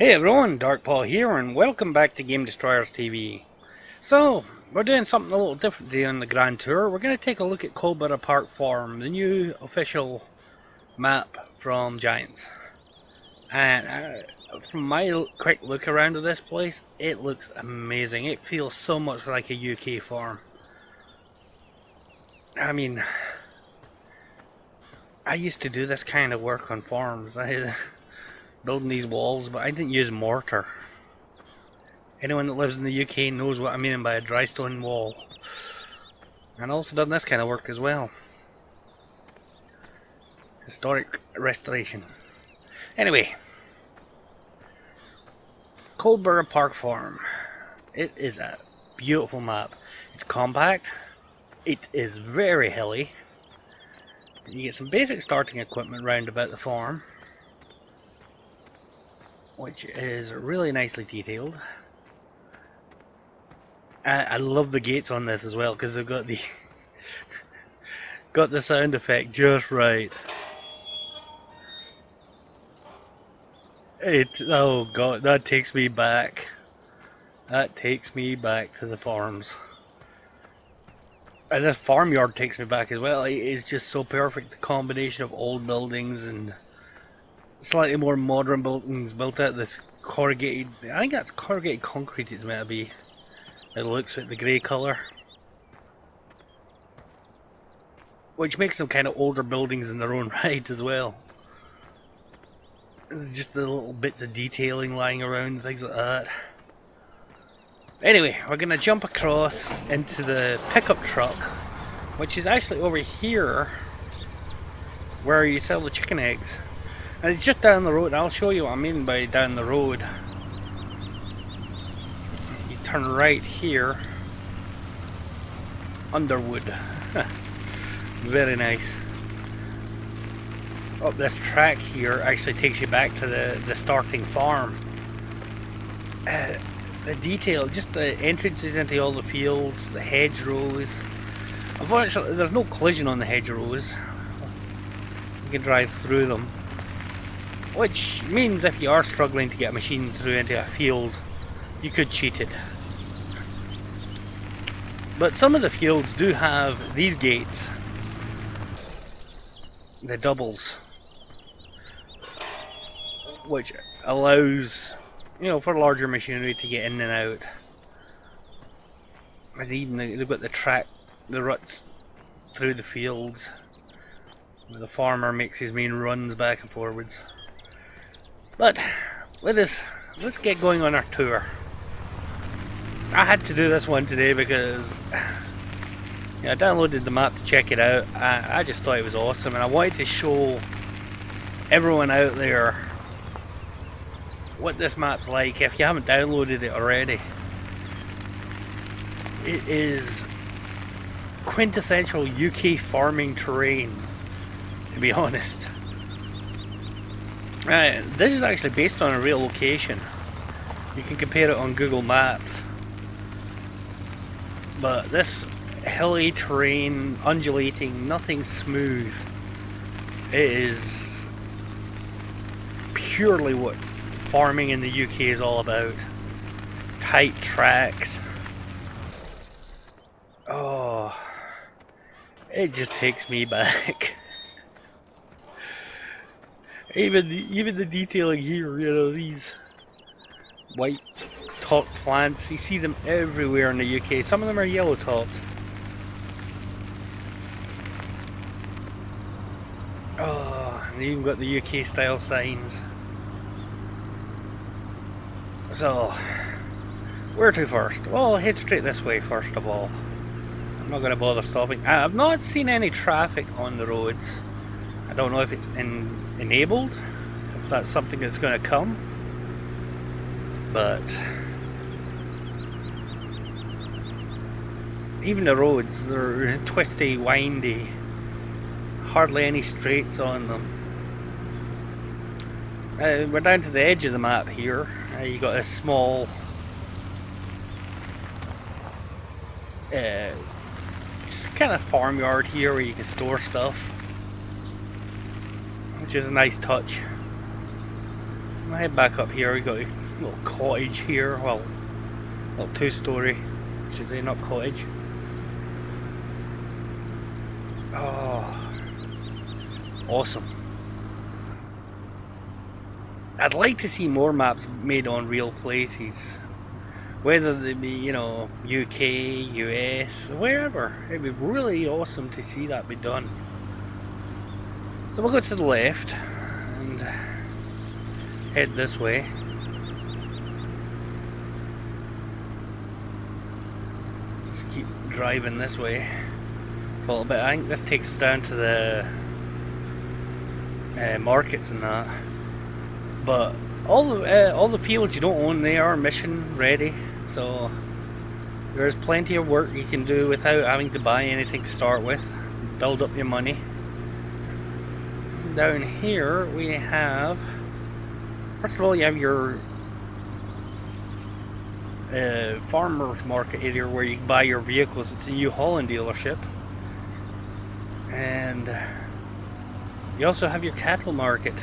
Hey everyone, Dark Paul here, and welcome back to Game Destroyers TV. So, we're doing something a little different today on the Grand Tour. We're going to take a look at Coldborough Park Farm, the new official map from Giants. And from my quick look around at this place, it looks amazing. It feels so much like a UK farm. I mean, I used to do this kind of work on farms. Building these walls, but I didn't use mortar. Anyone that lives in the UK knows what I mean by a dry stone wall. And I've also done this kind of work as well. Historic restoration. Anyway, Coldborough Park Farm. It is a beautiful map. It's compact. It is very hilly. You get some basic starting equipment round about the farm, which is really nicely detailed. I love the gates on this as well because they've got the sound effect just right. Oh god, that takes me back. That takes me back to the farms. And this farmyard takes me back as well. It is just so perfect. The combination of old buildings and slightly more modern buildings built out of this corrugated. I think that's corrugated concrete. It's meant to be. It looks like the grey colour, which makes them kind of older buildings in their own right as well. It's just the little bits of detailing lying around, things like that. Anyway, we're going to jump across into the pickup truck, which is actually over here where you sell the chicken eggs. And it's just down the road, and I'll show you what I mean by down the road. You turn right here, Underwood. Very nice. Up this track here actually takes you back to the starting farm. The detail, just the entrances into all the fields, the hedgerows. Unfortunately, there's no collision on the hedgerows. You can drive through them. Which means if you are struggling to get a machine through into a field, you could cheat it. But some of the fields do have these gates. The doubles. Which allows, for larger machinery to get in and out. And even they've got the ruts through the fields. The farmer makes his main runs back and forwards. But let's get going on our tour. I had to do this one today because I downloaded the map to check it out. I just thought it was awesome, and I wanted to show everyone out there what this map's like if you haven't downloaded it already. It is quintessential UK farming terrain, to be honest. This is actually based on a real location. You can compare it on Google Maps. But this hilly terrain, undulating, nothing smooth. It is purely what farming in the UK is all about. Tight tracks. Oh, it just takes me back. Even the detailing here, these white topped plants, you see them everywhere in the UK. Some of them are yellow topped. Oh, and you even got the UK style signs. So, where to first? Well, I'll head straight this way first of all. I'm not going to bother stopping. I've not seen any traffic on the roads. I don't know if it's enabled, if that's something that's going to come. But even the roads, they're twisty, windy, hardly any straights on them. We're down to the edge of the map here. You got a small just kind of farmyard here where you can store stuff, which is a nice touch. I'll head back up here. We got a little cottage here. Well, a little two-story, should say, not cottage. Oh, awesome. I'd like to see more maps made on real places. Whether they be, you know, UK, US, wherever. It'd be really awesome to see that be done. So we'll go to the left and head this way. Just keep driving this way a little bit. I think this takes us down to the markets and that. But all the fields you don't own, they are mission ready. So there's plenty of work you can do without having to buy anything to start with. Build up your money. Down here we have, first of all, you have your farmers market area where you can buy your vehicles. It's a New Holland dealership. And you also have your cattle market.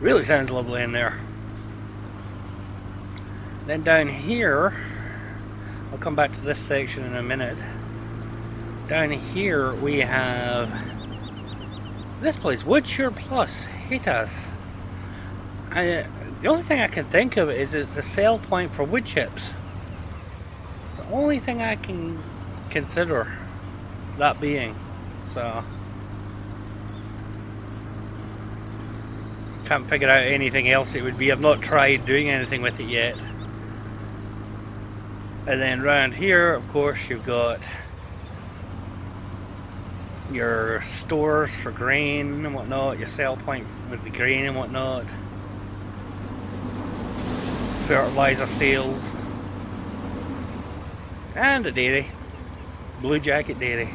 Really sounds lovely in there. Then down here, I'll come back to this section in a minute. Down here we have this place, Woodshire Plus, Hitas. The only thing I can think of is it's a sale point for wood chips. It's the only thing I can consider that being. So can't figure out anything else it would be. I've not tried doing anything with it yet. And then round here, of course, you've got your stores for grain and whatnot, your sell point with the grain and whatnot, fertilizer sales, and a dairy, Blue Jacket Dairy.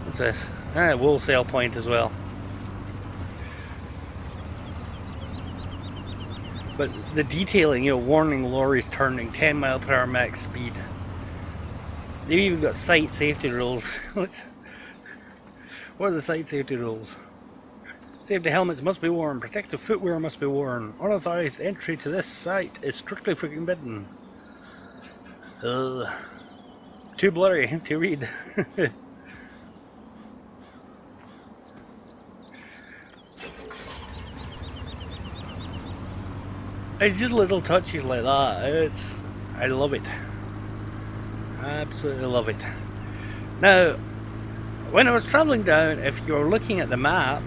What's this? Ah, wool sale point as well. But the detailing, you know, warning lorries turning 10 mph max speed. They've even got site safety rules. What are the site safety rules? Safety helmets must be worn, protective footwear must be worn. Unauthorized entry to this site is strictly forbidden. Too blurry to read. It's just little touches like that. I love it. I absolutely love it. Now, when I was travelling down, if you're looking at the map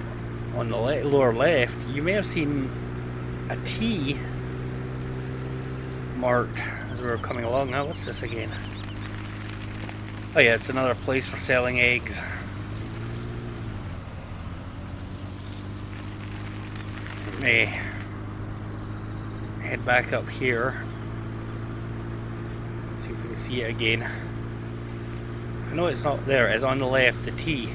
on the lower left, you may have seen a T marked as we were coming along. Now, what's this again? Oh yeah, it's another place for selling eggs. Let me head back up here. See if we can see it again. I know it's not there, it's on the left, the T.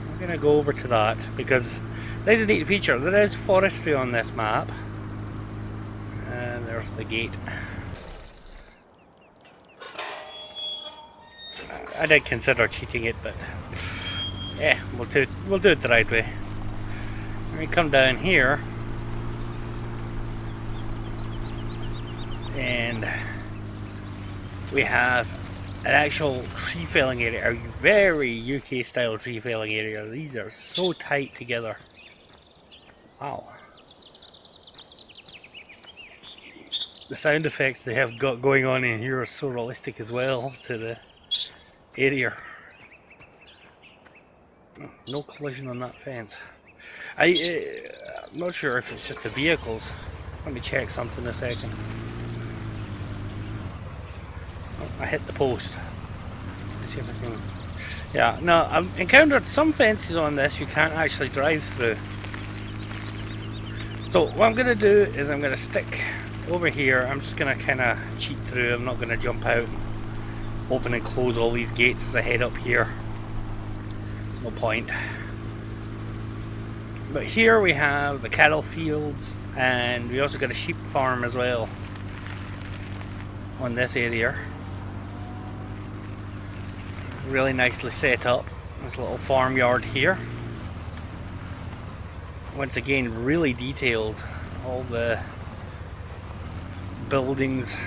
I'm gonna go over to that because there's a neat feature. There is forestry on this map. And there's the gate. I did consider cheating it, but yeah, we'll do it the right way. When we come down here, and we have an actual tree felling area, a very UK style tree felling area. These are so tight together. Wow. The sound effects they have got going on in here are so realistic as well to the area. No collision on that fence. I'm not sure if it's just the vehicles. Let me check something a second. I hit the post. Let's see if I can. Yeah, no, I've encountered some fences on this you can't actually drive through. So what I'm gonna do is I'm gonna stick over here. I'm just gonna kind of cheat through. I'm not gonna jump out, open and close all these gates as I head up here. No point. But here we have the cattle fields, and we also got a sheep farm as well on this area. Really nicely set up. This little farmyard here. Once again, really detailed. All the buildings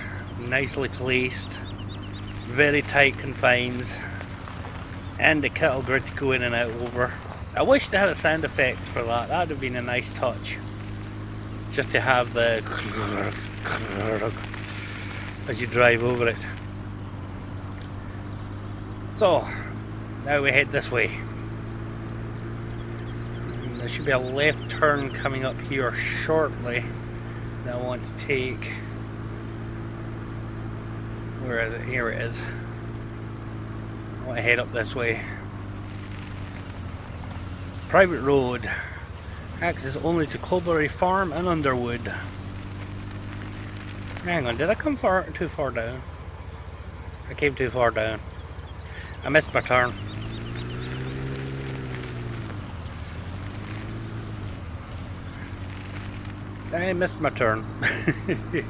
nicely placed. Very tight confines. And the cattle grid to go in and out over. I wish they had a sound effect for that. That would have been a nice touch. Just to have the as you drive over it. So, now we head this way. And there should be a left turn coming up here shortly that I want to take. Where is it? Here it is. I want to head up this way. Private road. Access only to Coldborough Farm and Underwood. Hang on, did I come too far down? I came too far down. I missed my turn. I missed my turn. Okay,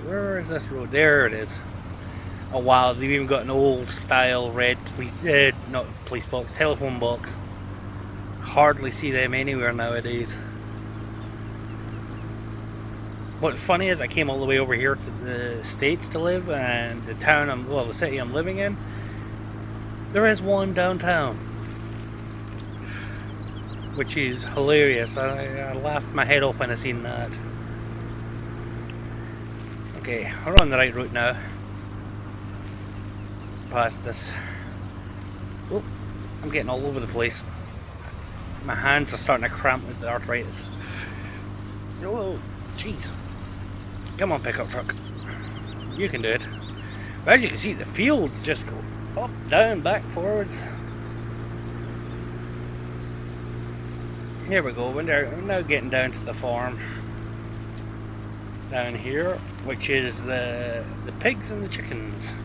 where is this road? There it is. Oh wow, they've even got an old style red police, not police box, telephone box. Hardly see them anywhere nowadays. What's funny is I came all the way over here to the States to live, and the town the city I'm living in, there is one downtown. Which is hilarious. I laughed my head off when I seen that. Okay, we're on the right route now. Past this. Oh, I'm getting all over the place. My hands are starting to cramp with the arthritis. Oh, jeez. Come on, pickup truck. You can do it. But as you can see, the fields just go up, down, back, forwards. Here we go. We're now getting down to the farm. Down here, which is the pigs and the chickens.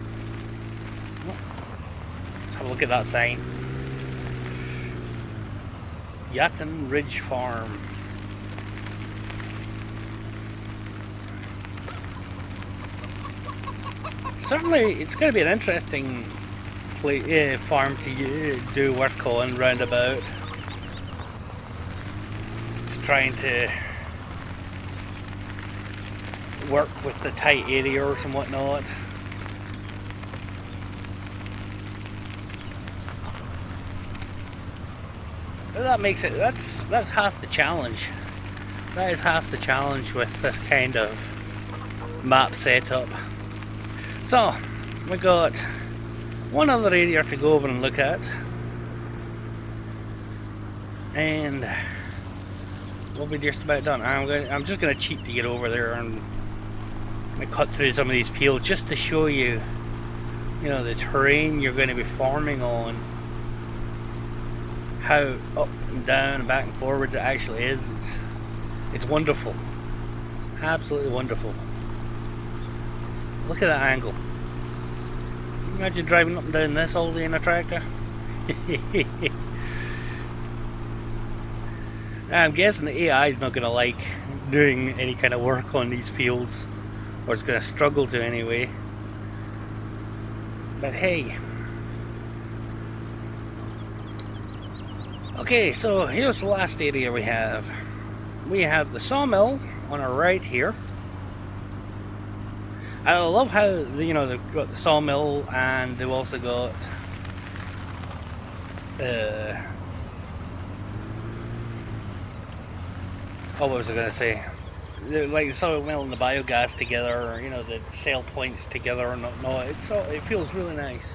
Let's have a look at that sign. Yatton Ridge Farm. Certainly, it's going to be an interesting farm to do work on roundabout. Just trying to work with the tight areas and whatnot. That makes it, that's half the challenge. That is half the challenge with this kind of map setup. So, we got one other area to go over and look at. And we'll be just about done. I'm just gonna cheat to get over there and cut through some of these fields just to show you, the terrain you're going to be farming on. How up and down and back and forwards it actually is. It's wonderful. It's absolutely wonderful. Look at that angle. Imagine driving up and down this all day in a tractor. I'm guessing the AI is not going to like doing any kind of work on these fields, or it's going to struggle to anyway. But hey. Okay, so here's the last area we have. We have the sawmill on our right here. I love how they've got the sawmill, and they've also got what was I going to say? Like the sawmill and the biogas together, the sale points together and whatnot. It feels really nice.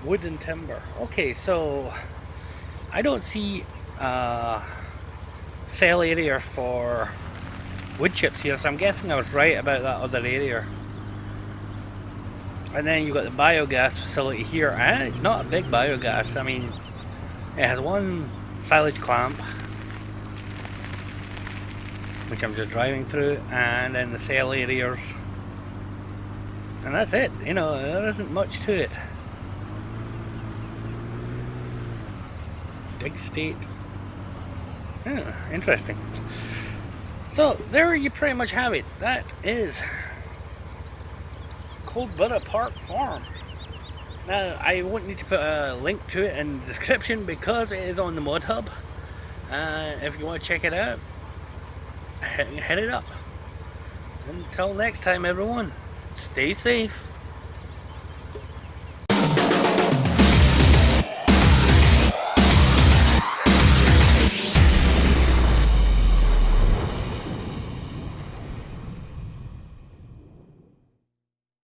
Wood and timber. Okay, so I don't see sale area for wood chips here, so I'm guessing I was right about that other area. And then you've got the biogas facility here, and it's not a big biogas. I mean, it has one silage clamp, which I'm just driving through, and then the sale areas, and that's it. There isn't much to it. Big state. Interesting. So there you pretty much have it. That is Coldborough Park Farm. Now, I won't need to put a link to it in the description because it is on the Modhub. If you want to check it out, hit it up. Until next time, everyone, stay safe.